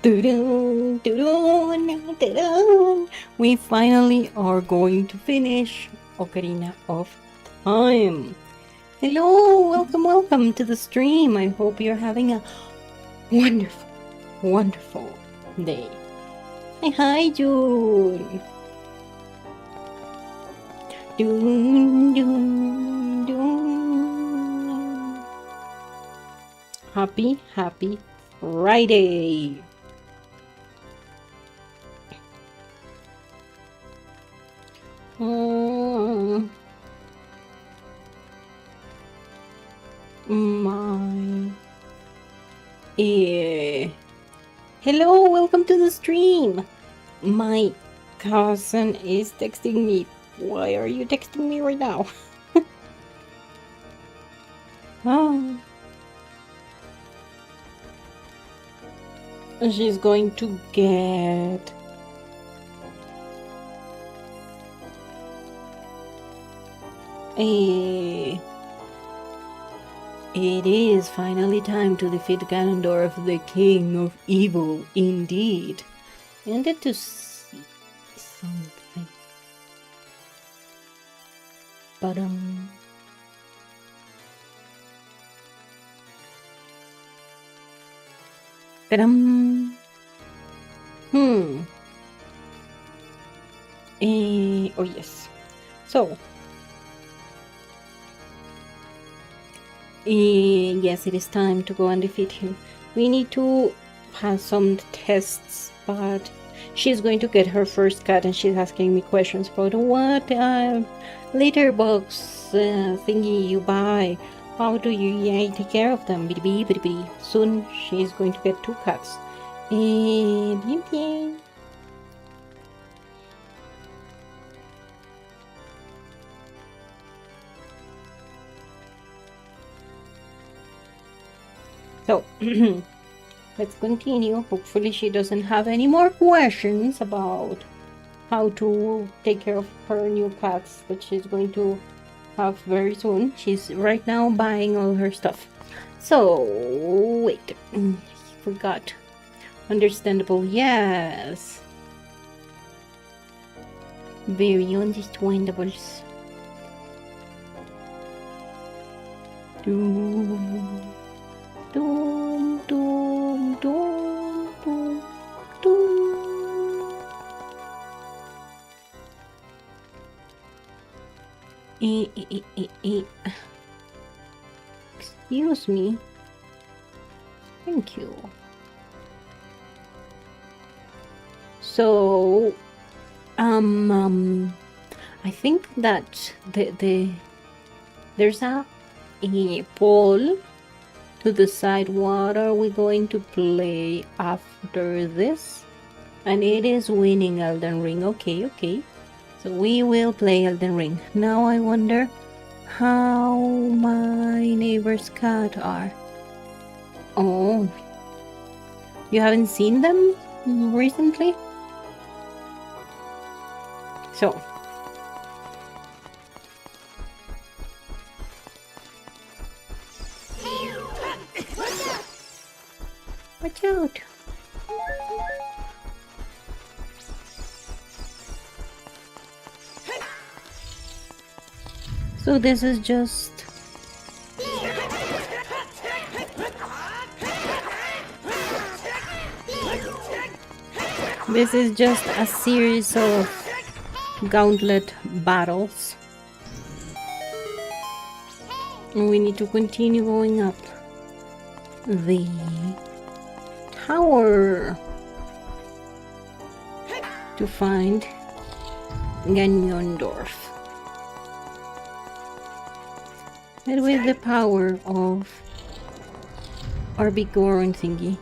Dun, dun, dun. We finally are going to finish Ocarina of Time. Hello, welcome to the stream. I hope you're having a wonderful day. Hi, June. Dun, dun, dun. Happy Friday. My hello, welcome to the stream. My cousin is texting me. Why are you texting me right now? Oh. She's going to get It is finally time to defeat Ganondorf, the king of evil, indeed. I wanted to see something. But, oh yes. So, yes, it is time to go and defeat him. We need to pass some tests, but she's going to get her first cut and she's asking me questions about what litter box thingy you buy. How do you take care of them? Soon she's going to get 2 cats. So, let's continue. Hopefully she doesn't have any more questions about how to take care of her new cats that she's going to have very soon. She's right now buying all her stuff. So, wait, I forgot. Understandable, yes. Very understandable. Doom, doom, doom, doom, doom. Excuse me. Thank you. So, I think that there's a poll to decide what are we going to play after this, and it is winning Elden Ring. Okay, so we will play Elden Ring. Now I wonder how my neighbor's cat are. Oh, you haven't seen them recently? So watch out. So this is just a series of gauntlet battles. And we need to continue going up the tower to find Ganondorf. And with the power of our big Goron thingy.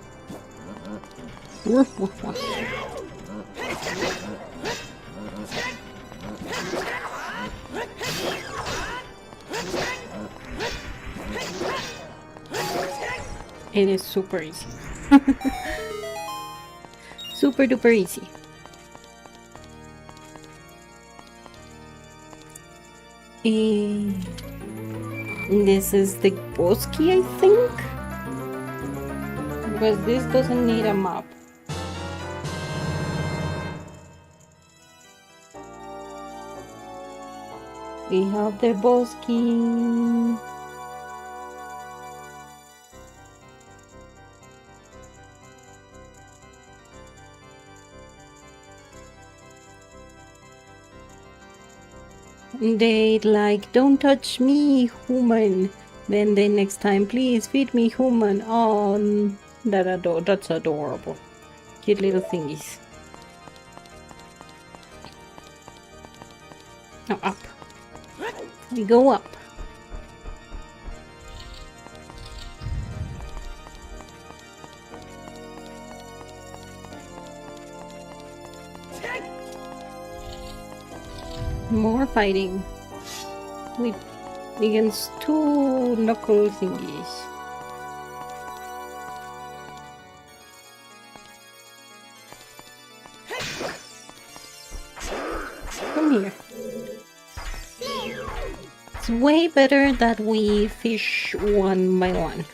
It is super easy. Super duper easy. This is the Bosky, I think, because this doesn't need a map. We have the Bosky. They like, don't touch me, human. Then the next time, please feed me, human. Oh, that's adorable. Cute little thingies. Now up. We go up. More fighting. We against two knuckle thingies. Come here. It's way better that we fish one by one.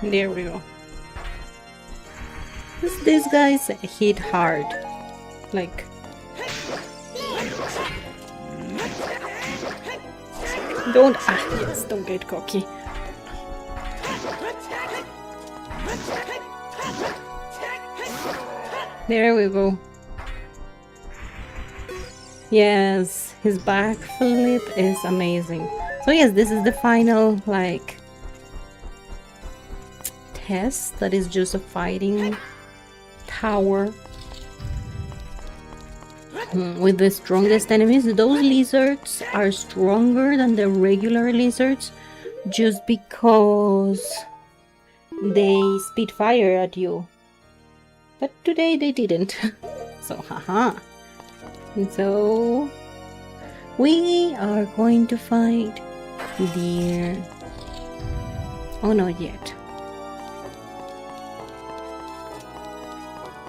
There we go. These guys hit hard. Like... Don't get cocky. There we go. Yes, his backflip is amazing. So yes, this is the final, like, test. That is just a fighting tower with the strongest enemies. Those lizards are stronger than the regular lizards just because they spit fire at you. But today they didn't. So haha. And so we are going to fight deer. Oh, not yet.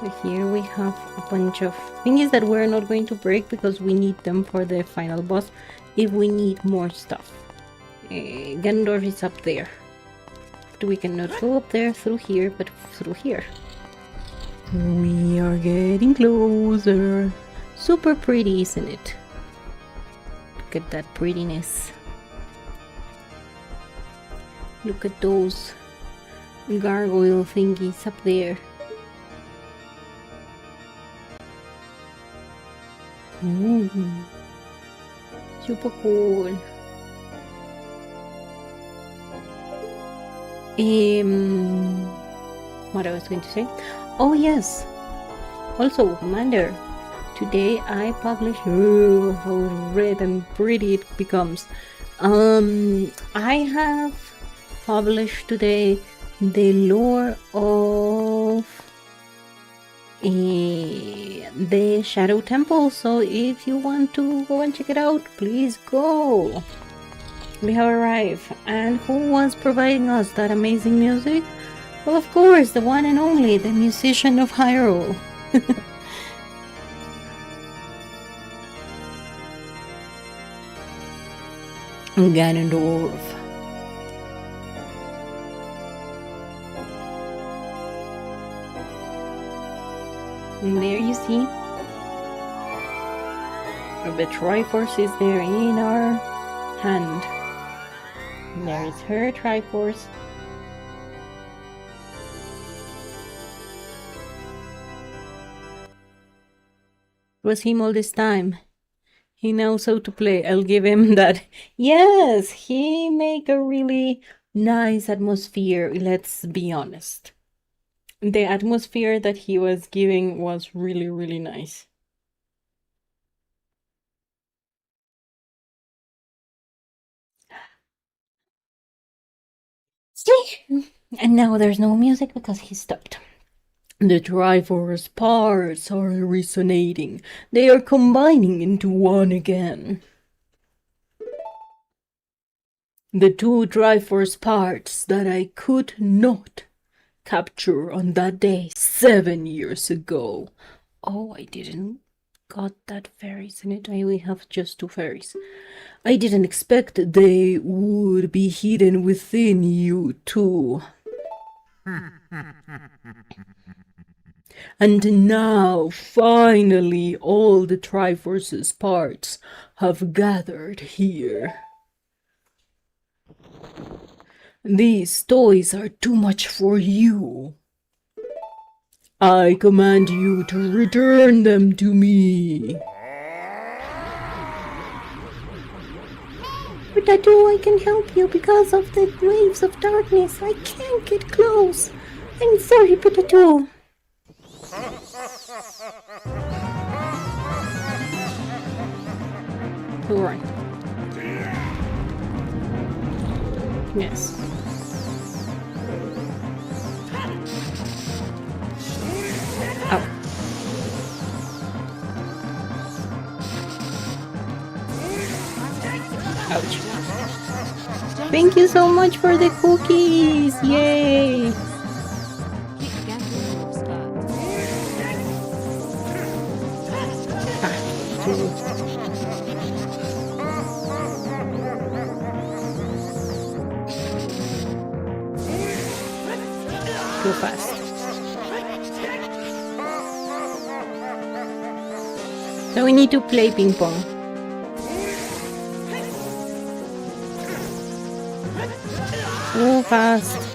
So here we have a bunch of things that we're not going to break because we need them for the final boss if we need more stuff. Ganondorf is up there. But we cannot go up there through here, but through here. We are getting closer. Super pretty, isn't it? Look at that prettiness. Look at those gargoyle thingies up there. Ooh, super cool. What I was going to say? Oh yes. Also, Commander. Today I publish. Oh, how red and pretty it becomes. I have published today the lore of the Shadow Temple. So if you want to go and check it out, please go. We have arrived. And who was providing us that amazing music? Well, of course, the one and only, the musician of Hyrule. Ganondorf. And there you see, the Triforce is there in our hand. And there is her Triforce. It was him all this time. He knows how to play. I'll give him that. Yes, he make a really nice atmosphere, let's be honest. The atmosphere that he was giving was really, really nice. And now there's no music because he stopped. The Triforce parts are resonating. They are combining into one again. The two Triforce parts that I could not capture on that day 7 years ago. Oh, I didn't got that fairies in it. I only have just 2 fairies. I didn't expect they would be hidden within you too. And now, finally, all the Triforce's parts have gathered here. These toys are too much for you. I command you to return them to me. Potato, I can help you because of the waves of darkness. I can't get close. I'm sorry, Potato. Alright. Yes. Ow. Ouch. Thank you so much for the cookies! Yay! Too fast. So we need to play ping pong. So fast.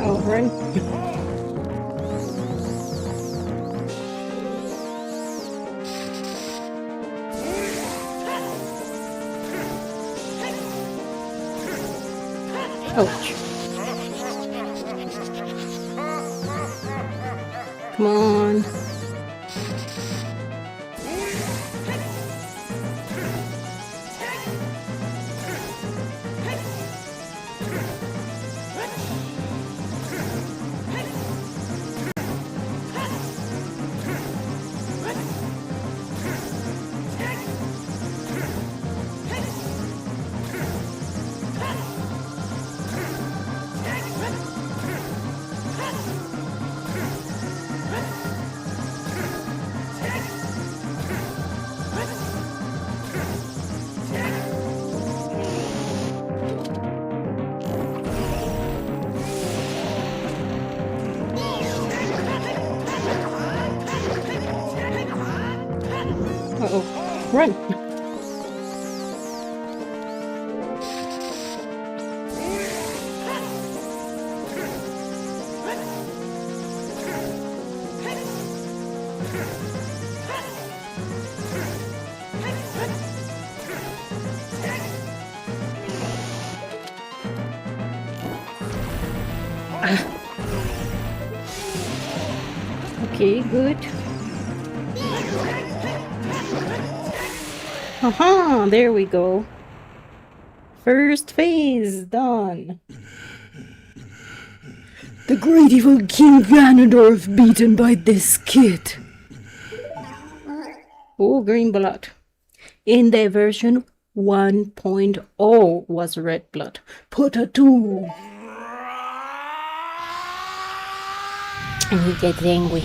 Oh, run. Ouch. Come on. Uh-oh. Run. Okay, good. Haha, there we go. First phase done. The great evil King Ganondorf beaten by this kid. Oh, green blood. In the version 1.0 was red blood. Put a 2. And he gets angry.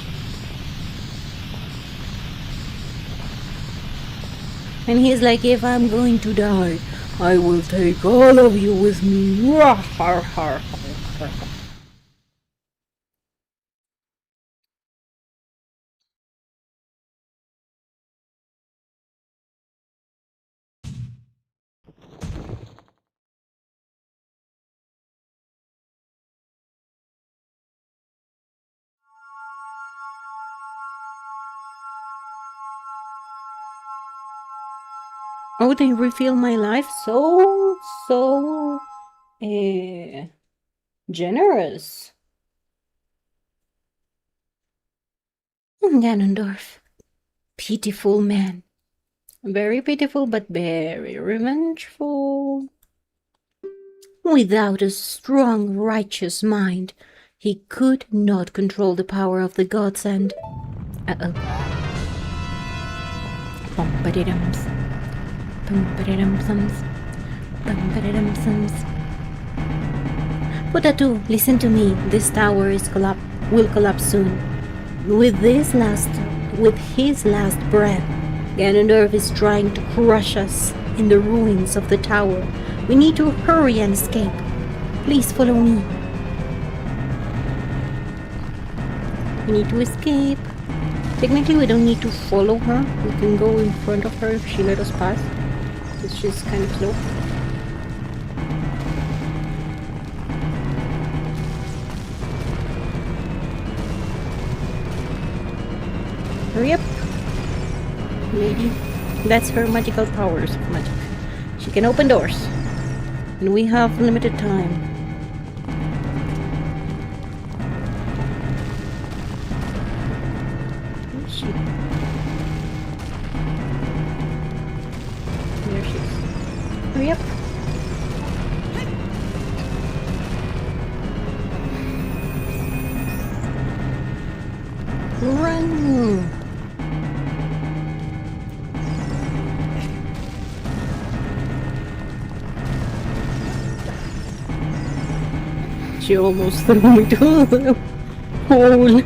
And he's like, if I'm going to die, I will take all of you with me. Oh, they refill my life so generous. Ganondorf, pitiful man. Very pitiful, but very revengeful. Without a strong, righteous mind, he could not control the power of the gods and... Uh-oh. Bum-ba-de-dums. Bum-ba-de-dum-sums. Bum-ba-de-dum-sums. Potato, listen to me. This tower will collapse soon. With his last breath, Ganondorf is trying to crush us in the ruins of the tower. We need to hurry and escape. Please follow me. We need to escape. Technically, we don't need to follow her. We can go in front of her if she let us pass. Because she's kind of slow. Hurry up. Maybe. That's her magical powers of magic. She can open doors. And we have limited time. Where is she? There she is. Hurry up. Run! She almost threw me to the hole. I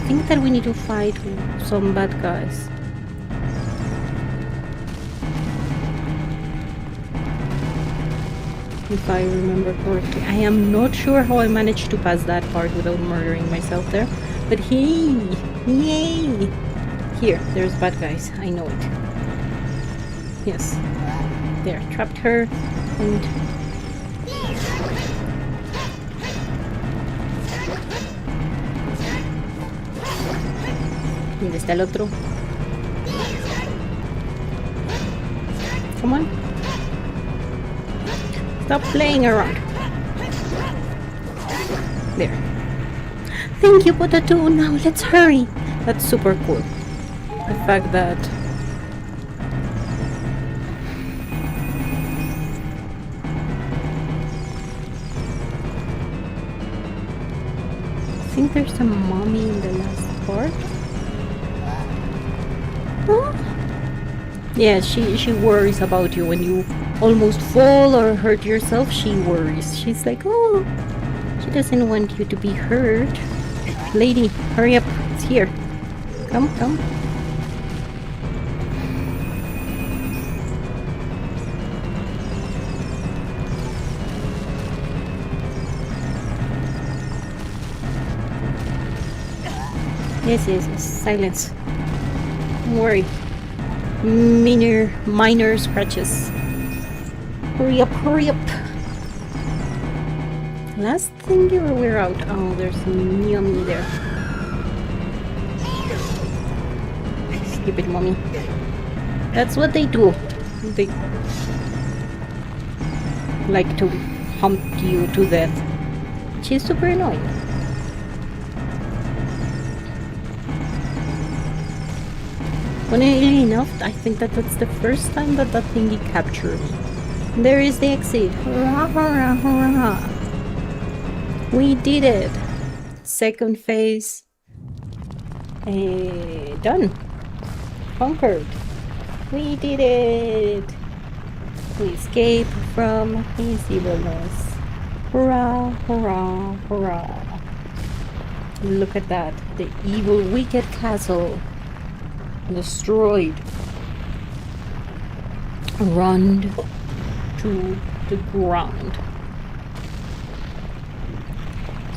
think that we need to fight some bad guys. If I remember correctly. I am not sure how I managed to pass that part without murdering myself there. But hey! Yay! Here, there's bad guys. I know it. Yes. There, trapped her and... ¿Dónde está el otro? Come on. Stop playing around. There. Thank you, Potato. Now let's hurry. That's super cool. The fact that... I think there's a mommy in the last part. Huh? Yeah, she worries about you when you almost fall or hurt yourself. She worries. She's like, oh, she doesn't want you to be hurt. Lady, hurry up. It's here. Come, come. Yes, yes, yes. Silence. Don't worry. Minor scratches. Hurry up, hurry up. Last thing you we're out. Oh, there's some yummy there. Skip it, mommy. That's what they do. They like to hump you to death. She's super annoying. Funnily enough, I think that that's the first time that that thingy captured me. There is the exit. Hurrah, hurrah, hurrah. We did it. Second phase. Done. Conquered. We did it. We escaped from his evilness. Hurrah, hurrah, hurrah. Look at that. The evil, wicked castle. Destroyed. Run to the ground.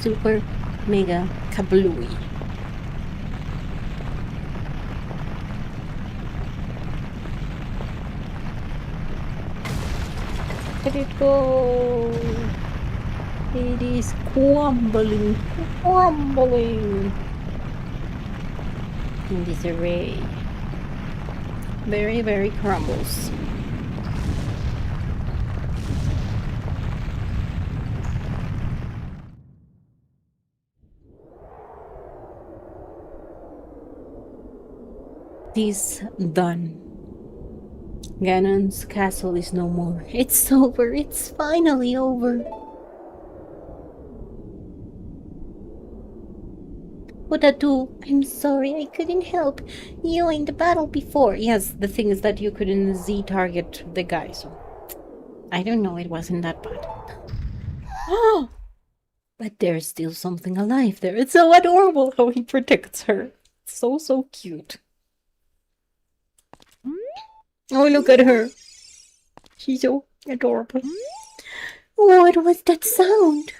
Super mega kablooey. Let it go. It is crumbling, crumbling in disarray. Very, very crumbles. This done. Ganon's castle is no more. It's over. It's finally over. Otatu, I'm sorry, I couldn't help. You in the battle before. Yes, the thing is that you couldn't Z-target the guy, so... I don't know, it wasn't that bad. Oh! But there's still something alive there. It's so adorable how he protects her. So, so cute. Oh, look at her. She's so adorable. What was that sound?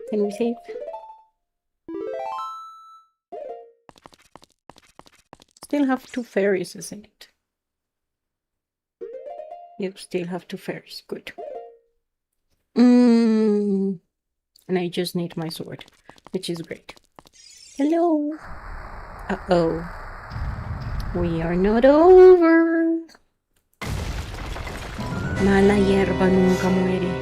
Can we save? Still have 2 fairies, isn't it? You still have 2 fairies. Good. And I just need my sword, which is great. Hello. Uh-oh. We are not over. Mala hierba nunca muere.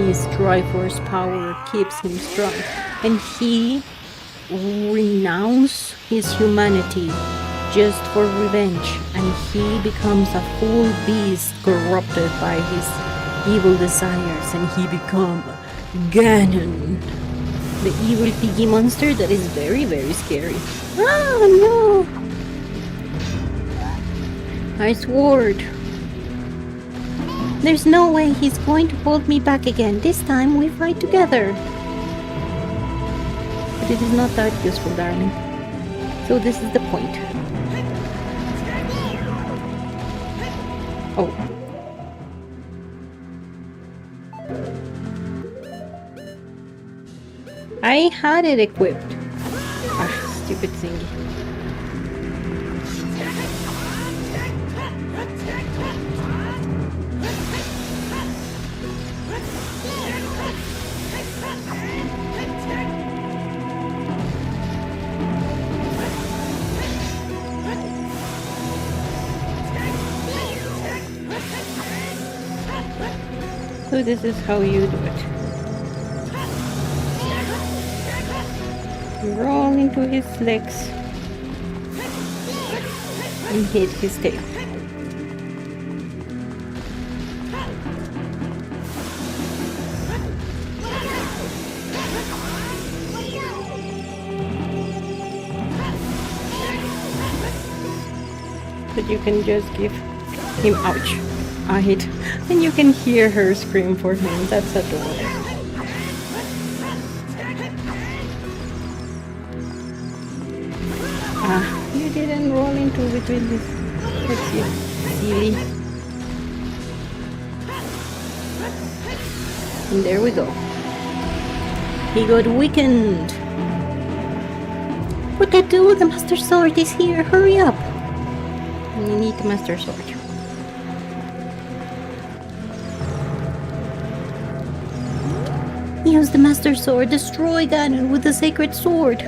His Triforce power keeps him strong, and he renounces his humanity just for revenge, and he becomes a full beast corrupted by his evil desires, and he becomes Ganon, the evil piggy monster that is very, very scary. Oh no! My sword! There's no way he's going to hold me back again. This time we fight together. But it is not that useful, darling. So this is the point. Oh. I had it equipped. Ah, stupid thingy. So this is how you do it. You roll into his legs and hit his tail. But you can just give him ouch. I hit, and you can hear her scream for him. That's adorable. Ah, you didn't roll into between this. Let's see. Silly. And there we go. He got weakened. What to do? The Master Sword is here. Hurry up. We need the Master Sword. Use the Master Sword. Destroy Ganon with the Sacred Sword.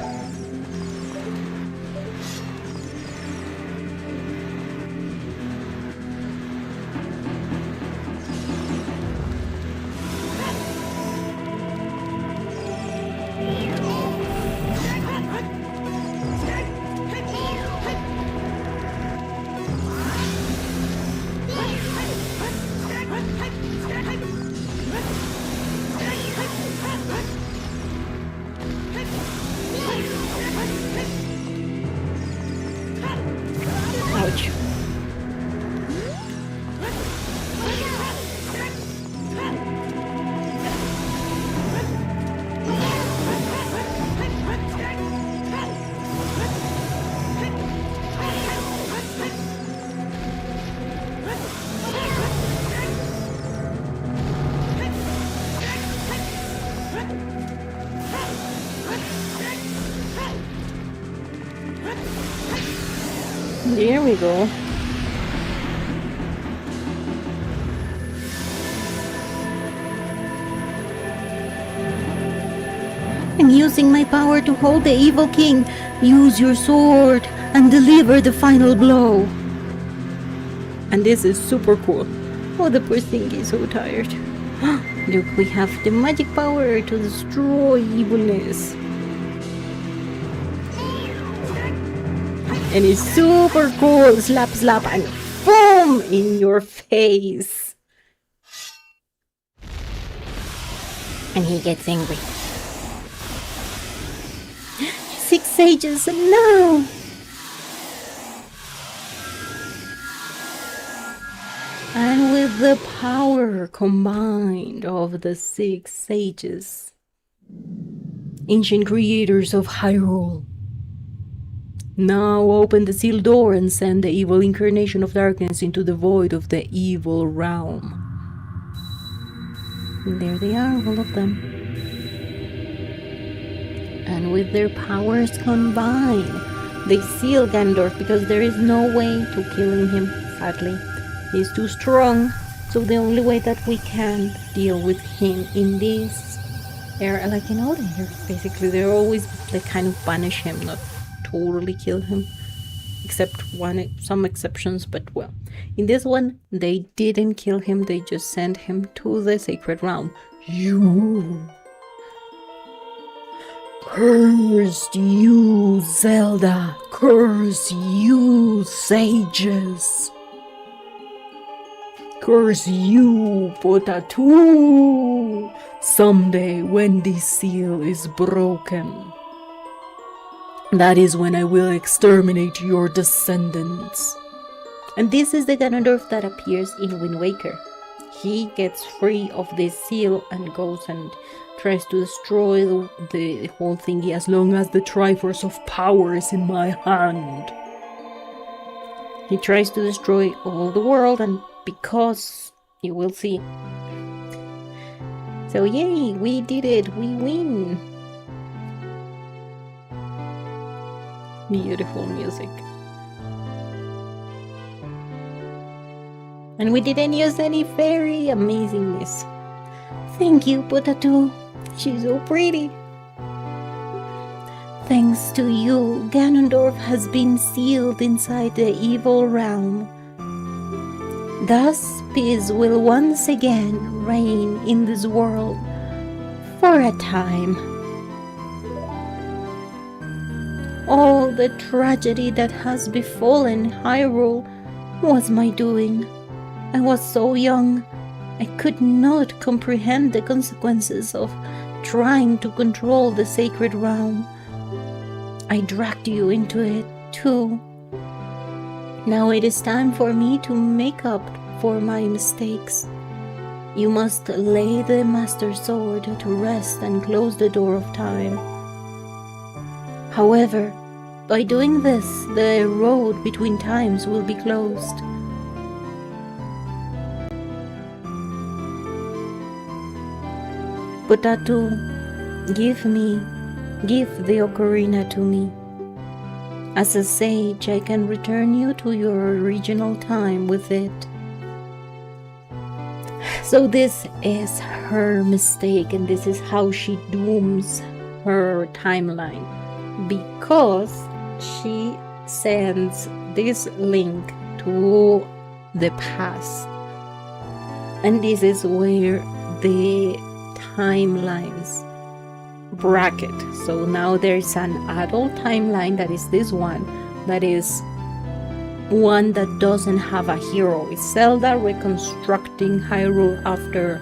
There we go. I'm using my power to hold the evil king. Use your sword and deliver the final blow. And this is super cool. Oh, the poor thing is so tired. Look, we have the magic power to destroy evilness. And it's super cool. Slap, slap, and boom! In your face. And he gets angry. 6 sages, no! And with the power combined of the 6 sages, ancient creators of Hyrule, now open the sealed door and send the evil incarnation of darkness into the void of the evil realm. And there they are, all of them. And with their powers combined, they seal Ganondorf because there is no way to killing him, sadly. He's too strong, so the only way that we can deal with him in this era, like in all the years, basically, they always like kind of punish him, not totally kill him, except some exceptions, but well, in this one, they didn't kill him, they just sent him to the sacred realm. You! Cursed you, Zelda! Curse you, sages! Curse you, Potato! Someday, when this seal is broken, that is when I will exterminate your descendants. And this is the Ganondorf that appears in Wind Waker. He gets free of this seal and goes and tries to destroy the whole thingy as long as the Triforce of Power is in my hand. He tries to destroy all the world, and because you will see. So yay, we did it, we win. Beautiful music. And we didn't use any fairy amazingness. Thank you, Potato. She's so pretty. Thanks to you, Ganondorf has been sealed inside the evil realm. Thus, peace will once again reign in this world for a time. All the tragedy that has befallen Hyrule was my doing. I was so young, I could not comprehend the consequences of trying to control the sacred realm. I dragged you into it too. Now it is time for me to make up for my mistakes. You must lay the Master Sword to rest and close the door of time. However, by doing this, the road between times will be closed. Potato, give the ocarina to me. As a sage, I can return you to your original time with it. So this is her mistake, and this is how she dooms her timeline. Because she sends this link to the past. And this is where the timelines bracket. So now there's an adult timeline, that is this one, that is one that doesn't have a hero. It's Zelda reconstructing Hyrule after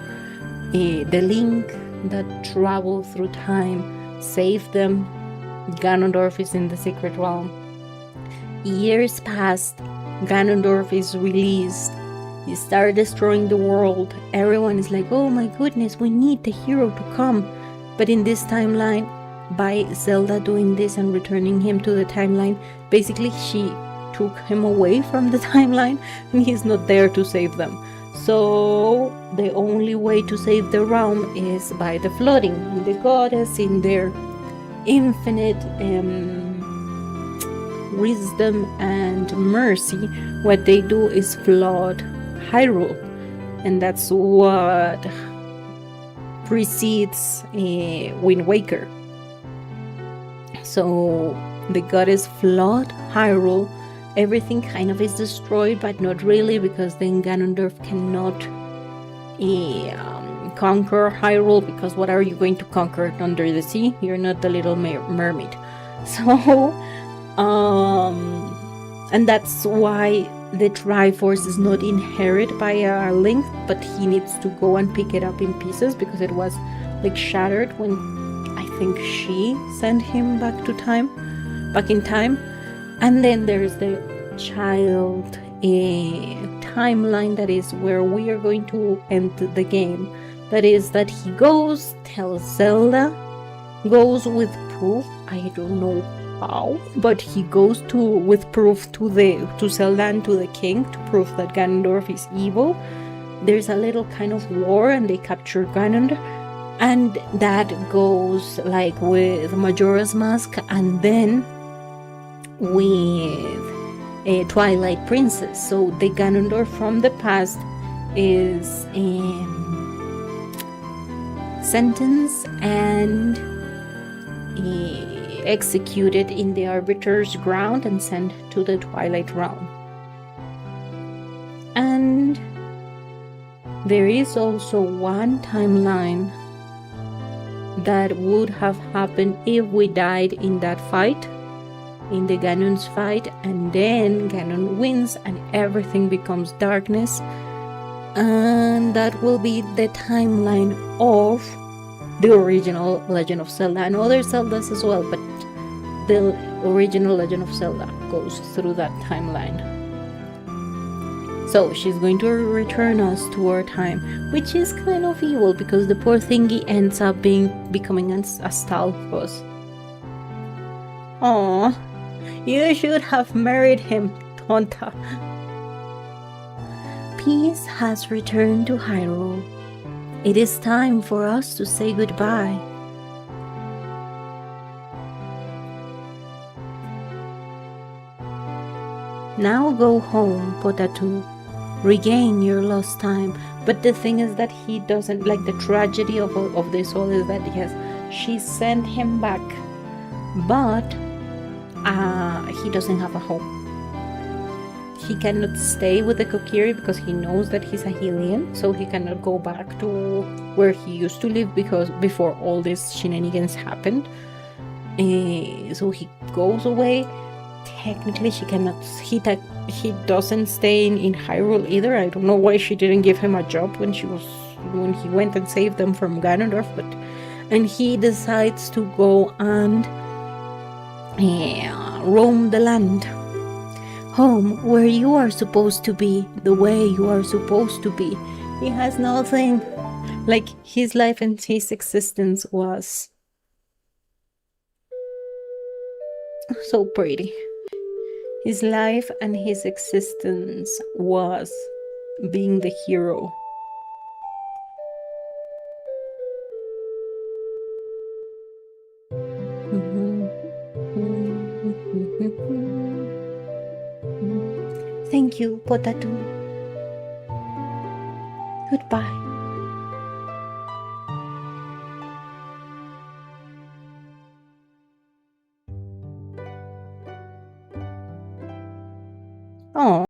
the Link that traveled through time saved them. Ganondorf is in the Secret Realm. Years passed, Ganondorf is released. He started destroying the world. Everyone is like, oh my goodness, we need the hero to come. But in this timeline, by Zelda doing this and returning him to the timeline, basically she took him away from the timeline and he's not there to save them. So the only way to save the realm is by the flooding. And the goddess, in their infinite wisdom and mercy, what they do is flood Hyrule, and that's what precedes Wind Waker. So the goddess flood Hyrule. Everything kind of is destroyed, but not really, because then Ganondorf cannot conquer Hyrule, because what are you going to conquer under the sea? You're not the little mermaid. So and that's why the Triforce is not inherited by a Link, but he needs to go and pick it up in pieces, because it was like shattered when I think she sent him back in time. And then there's the child timeline, that is where we are going to end the game. That is that he goes, tells Zelda, goes with proof, I don't know how, but he goes with proof to Zelda and to the king, to prove that Ganondorf is evil. There's a little kind of war, and they capture Ganondorf, and that goes like with Majora's Mask, and then with a Twilight Princess. So the Ganondorf from the past is sentenced and executed in the Arbiter's ground and sent to the Twilight Realm. And there is also one timeline that would have happened if we died in that fight, in the Ganon's fight, and then Ganon wins and everything becomes darkness, and that will be the timeline of the original Legend of Zelda, and other Zeldas as well, but the original Legend of Zelda goes through that timeline. So she's going to return us to our time, which is kind of evil, because the poor thingy ends up becoming a Stalfos. Aww, you should have married him, tonta. Peace has returned to Hyrule. It is time for us to say goodbye. Now go home, Potatu. Regain your lost time. But the thing is that he doesn't, like, the tragedy of this all is that, yes, she sent him back, but he doesn't have a home. He cannot stay with the Kokiri because he knows that he's a Hylian, so he cannot go back to where he used to live, because before all these shenanigans happened. So he goes away. Technically, he doesn't stay in Hyrule either. I don't know why she didn't give him a job when he went and saved them from Ganondorf, and he decides to go and roam the land. Home, where you are supposed to be, the way you are supposed to be. He has nothing. Like, his life and his existence was so pretty. His life and his existence was being the hero. Thank you, Potatu. Goodbye. Oh.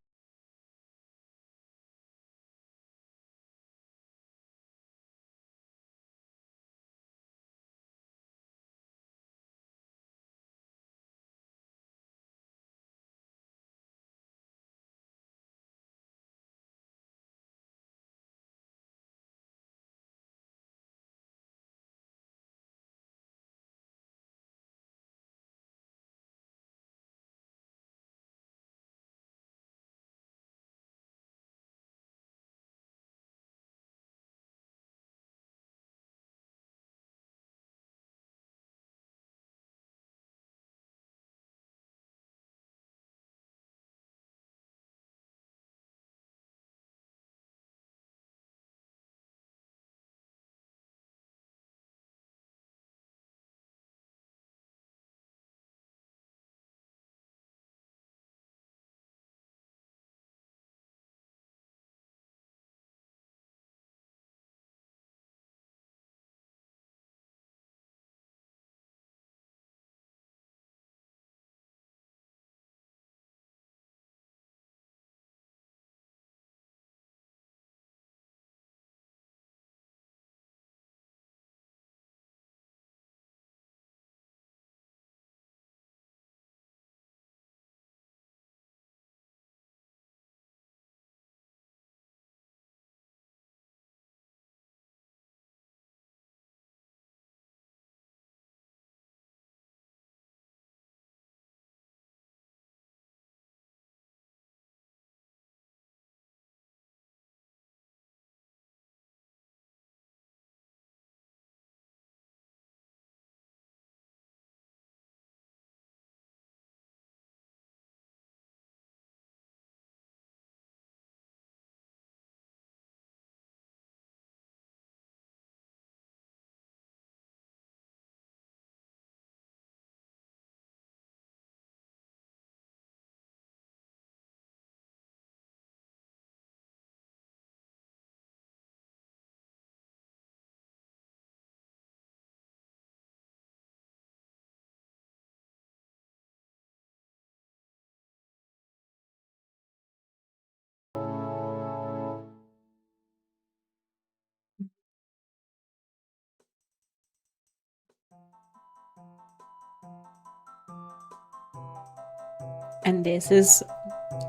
And this is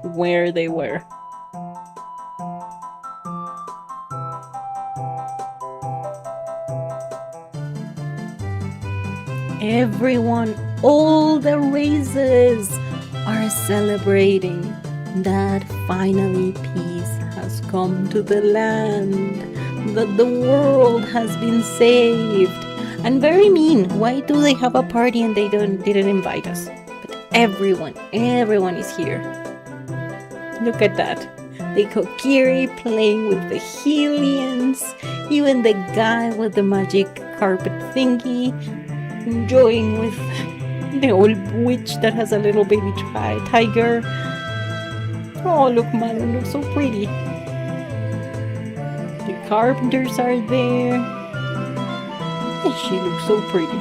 where they were. Everyone, all the races are celebrating that finally peace has come to the land, that the world has been saved. And very mean, why do they have a party and they didn't invite us? But everyone is here. Look at that. The Kokiri playing with the Helians, even the guy with the magic carpet thingy, enjoying with the old witch that has a little baby tiger. Oh, look, Malu looks so pretty. The carpenters are there. And she looks so pretty.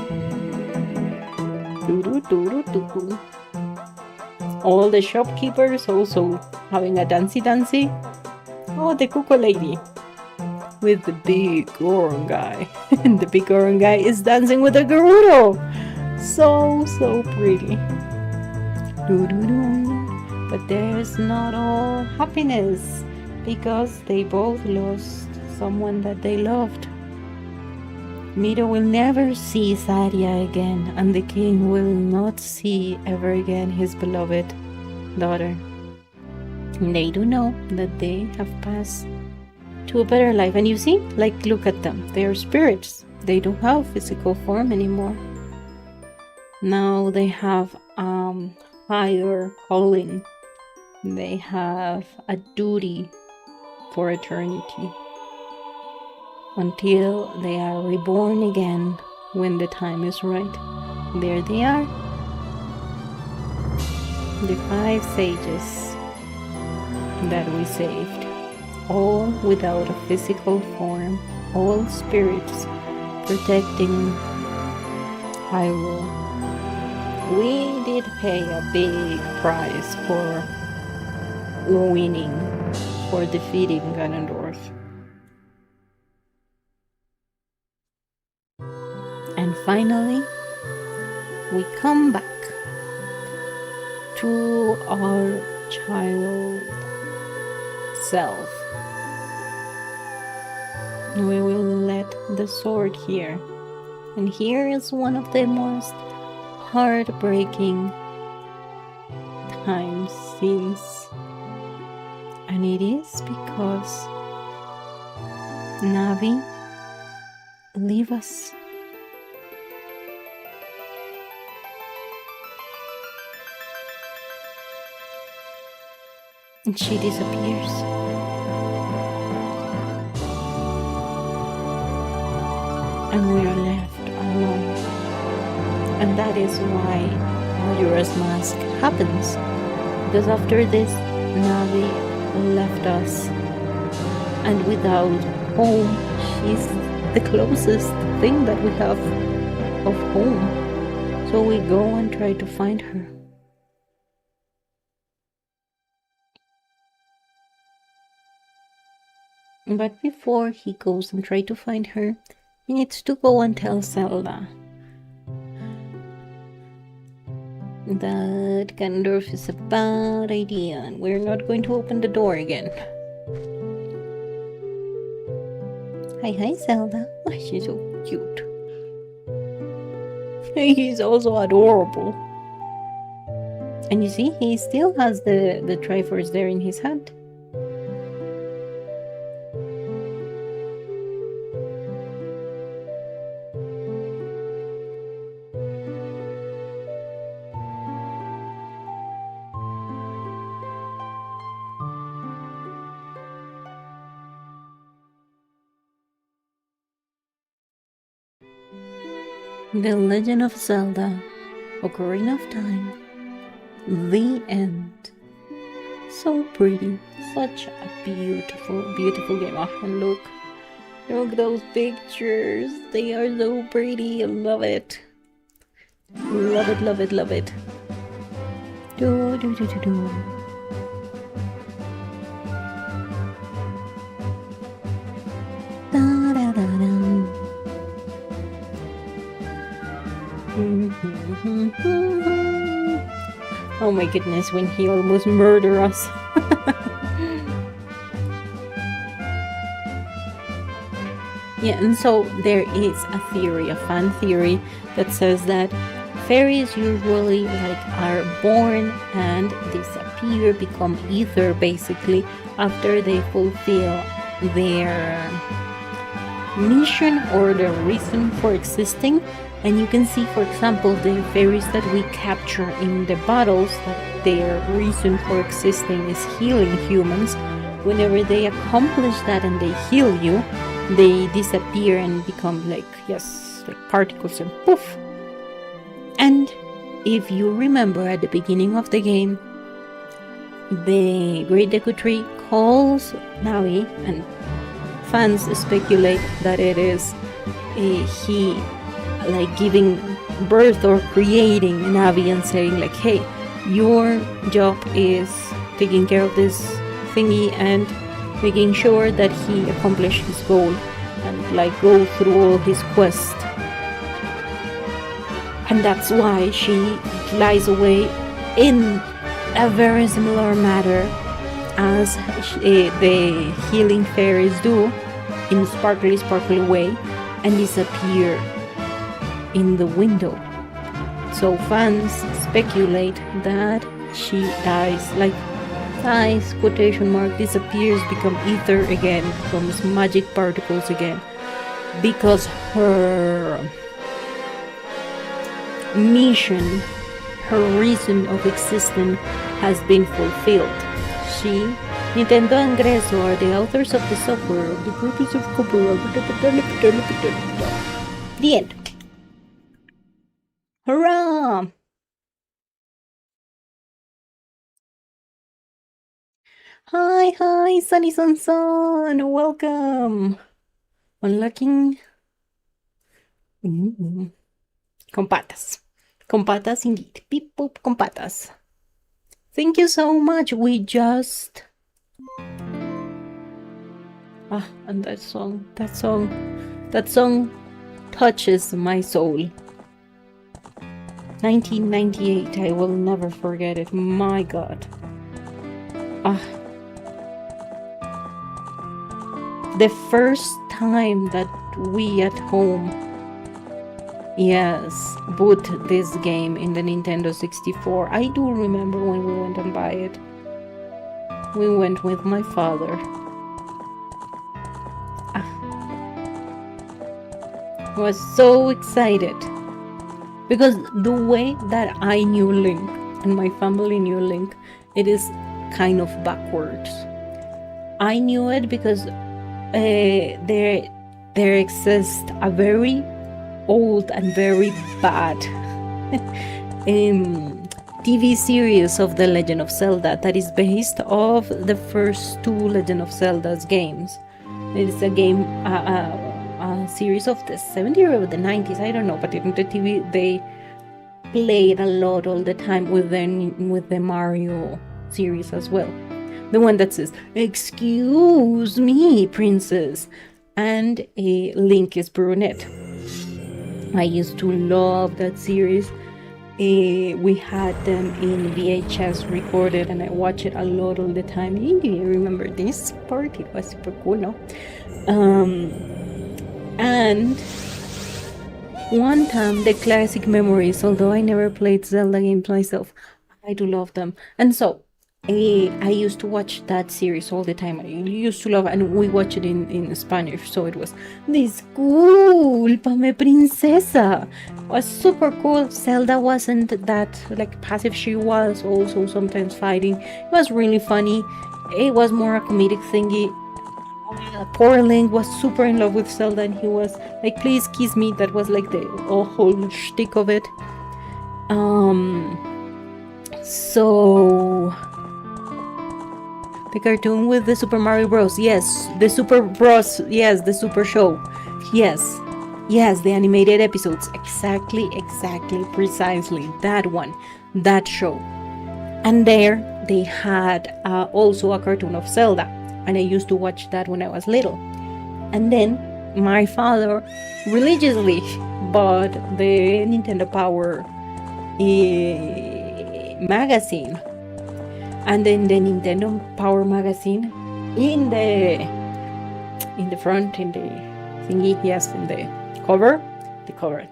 All the shopkeepers also having a dancey. Oh, the cuckoo lady with the big Goron guy. And the big Goron guy is dancing with a Gerudo. So pretty. But there's not all happiness, because they both lost someone that they loved. Miro will never see Saria again, and the king will not see ever again his beloved daughter. They do know that they have passed to a better life. And you see, like, look at them. They are spirits. They don't have physical form anymore. Now they have higher calling. They have a duty for eternity until they are reborn again when the time is right. There they are, the 5 sages that we saved, all without a physical form, all spirits protecting Hyrule. We did pay a big price for winning, for defeating Ganondorf. And finally, we come back to our child self. We will let the sword here. And here is one of the most heartbreaking times since, and it is because Navi leave us. And she disappears. And we are left alone. And that is why Majora's Mask happens. Because after this, Navi left us. And without home, she's the closest thing that we have of home. So we go and try to find her. But before he goes and tries to find her, he needs to go and tell Zelda that Ganondorf is a bad idea and we're not going to open the door again. Hi Zelda. Oh, she's so cute. He's also adorable. And you see, he still has the Triforce there in his hand. The Legend of Zelda, Ocarina of Time, the end. So pretty, such a beautiful, beautiful game. Oh, and look those pictures. They are so pretty. I love it. Love it, love it, love it. Do do do do do. Da da da da. Oh my goodness, when he almost murdered us. Yeah, and so there is a theory, a fan theory, that says that fairies usually are born and disappear, become ether basically, after they fulfill their mission or their reason for existing. And you can see, for example, the fairies that we capture in the battles, that their reason for existing is healing humans. Whenever they accomplish that and they heal you, they disappear and become like particles and poof. And if you remember at the beginning of the game, the Great Deku Tree calls Navi, and fans speculate that it is he giving birth or creating Navi and saying like, hey, your job is taking care of this thingy and making sure that he accomplished his goal and go through all his quest. And that's why she lies away in a very similar manner as the healing fairies do, in sparkly way, and disappear in the window. So fans speculate that she dies, quotation mark, disappears, become ether again, becomes magic particles again, because her mission, her reason of existing has been fulfilled. She, Nintendo and Greso are the authors of the software of the purpose of copyright. The end. Hurrah! Hi, Sunny Sun, welcome. Unlocking. Con patas indeed. Beep boop con patas. Thank you so much. We just and that song touches my soul. 1998, I will never forget it. My God. The first time that we at home, boot this game in the Nintendo 64. I do remember when we went and buy it. We went with my father. I was so excited because the way that I knew Link and my family knew Link, it is kind of backwards. I knew it because there exists a very old and very bad TV series of The Legend of Zelda that is based off the first two Legend of Zelda's games. It is a game, a series of the 70s or the 90s, I don't know, but in the TV they played a lot all the time with the Mario series as well. The one that says, "Excuse me, princess," and Link is brunette. I used to love that series. We had them in VHS recorded and I watched it a lot all the time. You remember this part? It was super cool, no? And one time, the classic memories, although I never played Zelda games myself, I do love them. And so I used to watch that series all the time. I used to love it, and we watched it in Spanish, so it was "Discúlpame, princesa." It was super cool. Zelda wasn't that passive. She was also sometimes fighting. It was really funny. It was more a comedic thingy. Poor Link was super in love with Zelda, and he was like, "Please kiss me." That was like the whole shtick of it. So the cartoon with the Super Mario Bros. Yes, the Super Bros. Yes, the Super Show. Yes, the animated episodes. Exactly, precisely. That one, that show. And there they had also a cartoon of Zelda. And I used to watch that when I was little. And then my father religiously bought the Nintendo Power magazine. And then the Nintendo Power magazine in the front, in the thingy, yes, in the cover,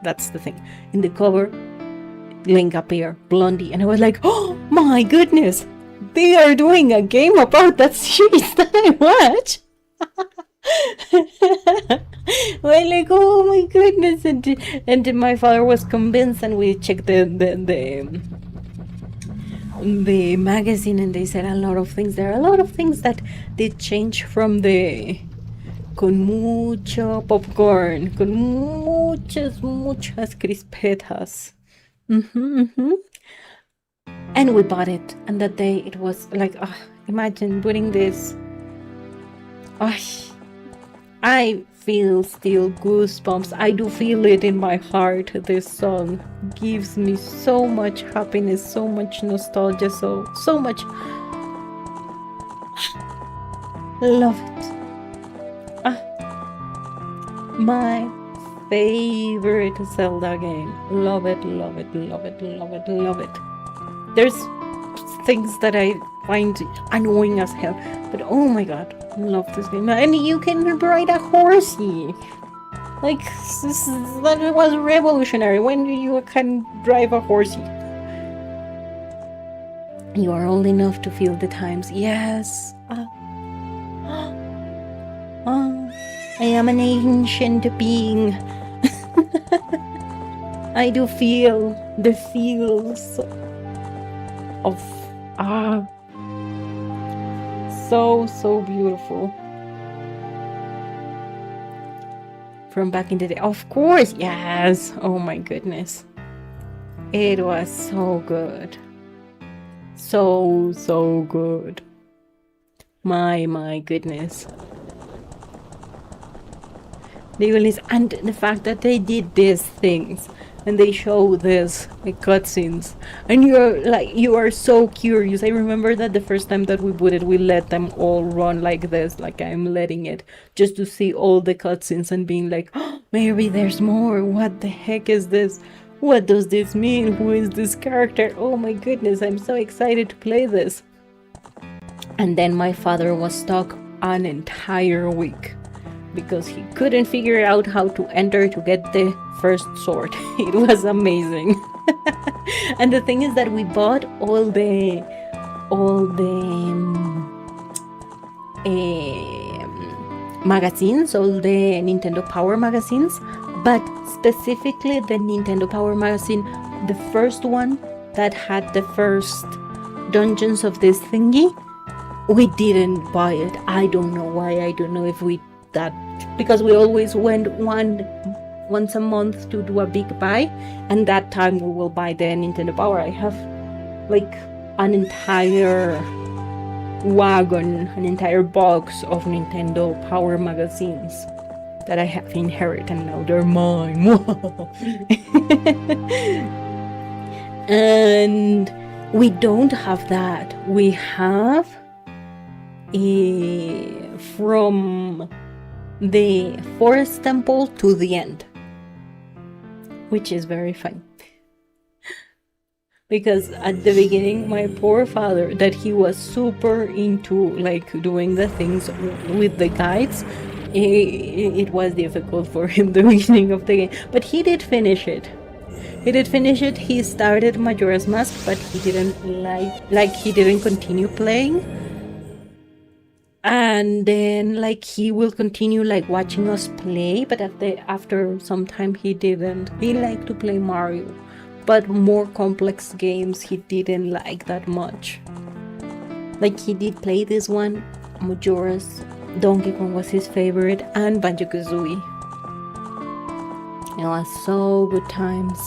that's the thing. In the cover, Link appeared, Blondie, and I was like, oh my goodness, they are doing a game about that series that I watch. Well, like, oh my goodness, and my father was convinced, and we checked the magazine, and they said a lot of things. There are a lot of things that did change from the con mucho popcorn, con muchas crispetas. And we bought it, and that day it was like, imagine putting this. I feel still goosebumps. I do feel it in my heart. This song gives me so much happiness, so much nostalgia, so much. Love it. My favorite Zelda game. Love it, love it, love it, love it, love it. There's things that I find annoying as hell, but oh my god, I love this game. And you can ride a horsey. Like, that was revolutionary. When you can drive a horsey. You are old enough to feel the times. Yes. I am an ancient being. I do feel the feels of so beautiful. From back in the day. Of course, yes. Oh my goodness. It was so good. So good. My goodness. And the fact that they did these things and they show this cutscenes, and you are so curious. I remember that the first time that we put it, we let them all run like this, like I'm letting it, just to see all the cutscenes and being like, oh, maybe there's more. What the heck is this? What does this mean? Who is this character? Oh my goodness, I'm so excited to play this. And then my father was stuck an entire week because he couldn't figure out how to enter to get the first sword. It was amazing. And the thing is that we bought all the magazines, all the Nintendo Power magazines, but specifically the Nintendo Power magazine, the first one that had the first dungeons of this thingy, we didn't buy it. I don't know why. I don't know if we that because we always went once a month to do a big buy, and that time we will buy the Nintendo Power. I have like an entire wagon, an entire box of Nintendo Power magazines that I have inherited, and now they're mine. And we don't have that. We have from the forest temple to the end, which is very fun. Because at the beginning, my poor father, that he was super into like doing the things with the guides, it was difficult for him the beginning of the game, but he did finish it. He started Majora's Mask, but he didn't he didn't continue playing. And then he will continue watching us play, but after some time he didn't. He liked to play Mario, but more complex games he didn't like that much. He did play this one, Majora's. Donkey Kong was his favorite, and Banjo-Kazooie. It was so good times.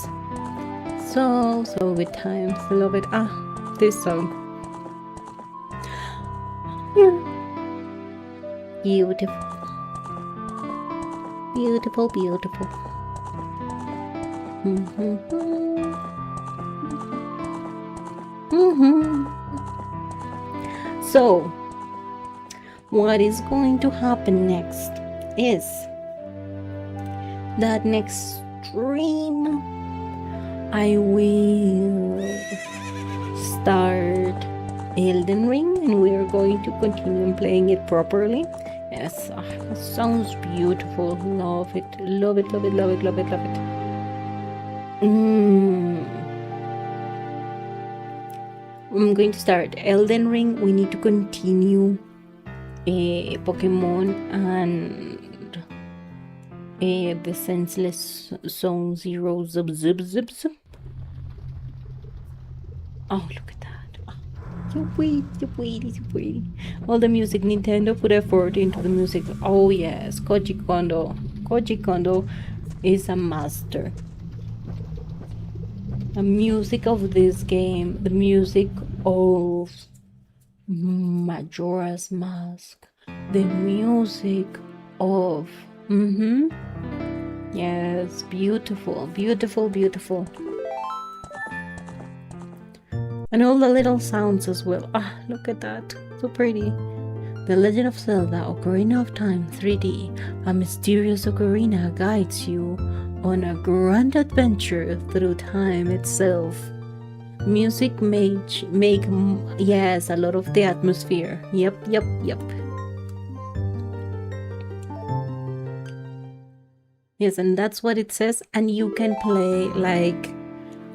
So good times. I love it. This song. Yeah. Beautiful. Beautiful, beautiful. So, what is going to happen next is that next stream I will start Elden Ring, and we are going to continue playing it properly. Yes, it sounds beautiful. Love it, love it, love it, love it, love it, love it. I'm going to start Elden Ring. We need to continue Pokemon and the Senseless Zone Zero Zip Zip Zip Zip. Oh, look at that. So pretty. All the music, Nintendo put effort into the music. Oh yes, Koji Kondo. Koji Kondo is a master. The music of this game, the music of Majora's Mask, the music of yes, beautiful. And all the little sounds as well. Ah, look at that, so pretty. The Legend of Zelda Ocarina of Time 3D. A mysterious ocarina guides you on a grand adventure through time itself. Music make yes, a lot of the atmosphere. Yep. Yes, and that's what it says. And you can play like,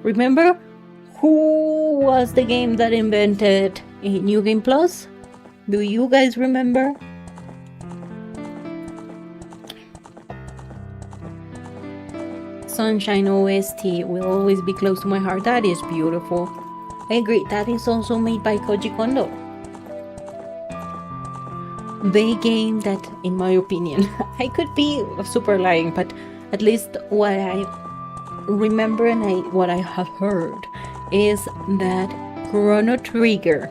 remember who was the game that invented New Game Plus? Do you guys remember? Sunshine OST will always be close to my heart. That is beautiful. I agree. That is also made by Koji Kondo. The game that, in my opinion, I could be super lying, but at least what I remember and what I have heard is that Chrono Trigger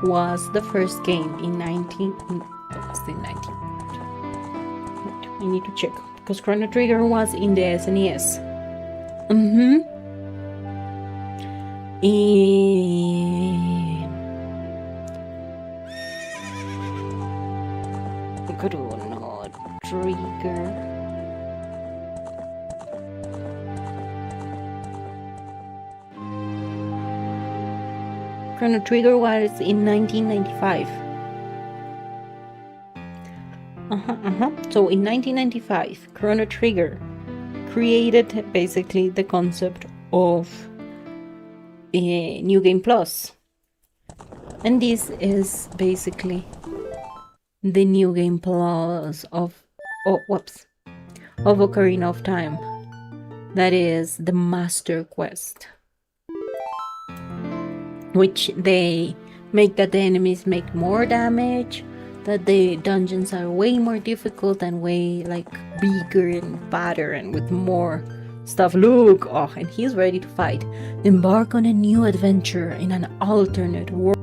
was the first game in 19. I need to check because Chrono Trigger was in the SNES. Chrono Trigger. Chrono Trigger was in 1995. So in 1995, Chrono Trigger created basically the concept of a New Game Plus. And this is basically the New Game Plus of Ocarina of Time. That is the Master Quest, which they make that the enemies make more damage, that the dungeons are way more difficult and way like bigger and badder and with more stuff. Look, and he's ready to fight. Embark on a new adventure in an alternate world.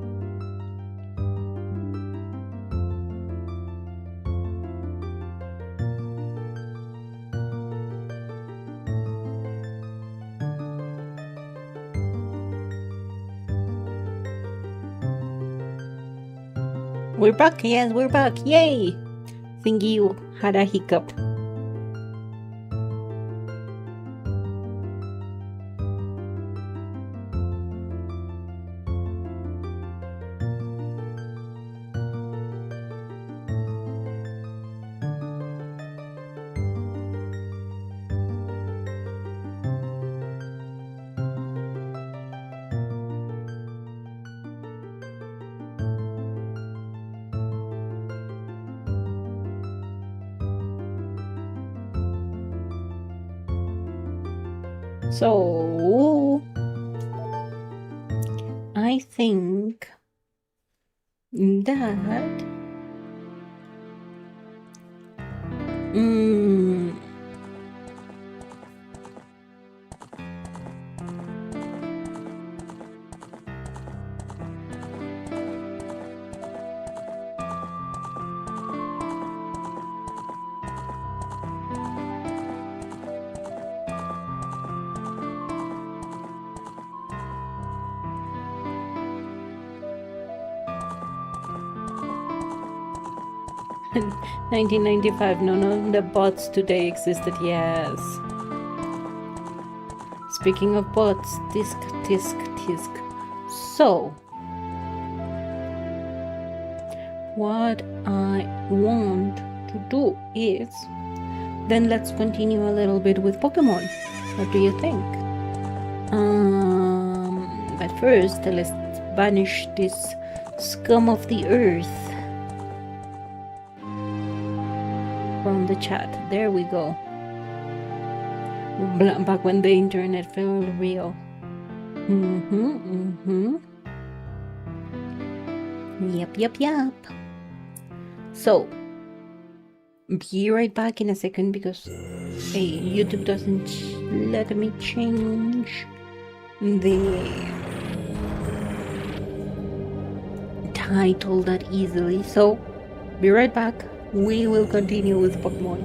We're back, yes, we're back, yay! Thingy you had a hiccup. So I think that in 1995, none of the bots today existed, yes. Speaking of bots, tisk. So, what I want to do is, then let's continue a little bit with Pokemon. What do you think? But first, let's banish this scum of the earth from the chat. There we go. Back when the internet felt real. Yep. So, be right back in a second because YouTube doesn't let me change the title that easily. So, be right back. We will continue with Pokemon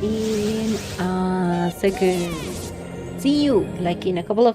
in a second. See you like in a couple of minutes.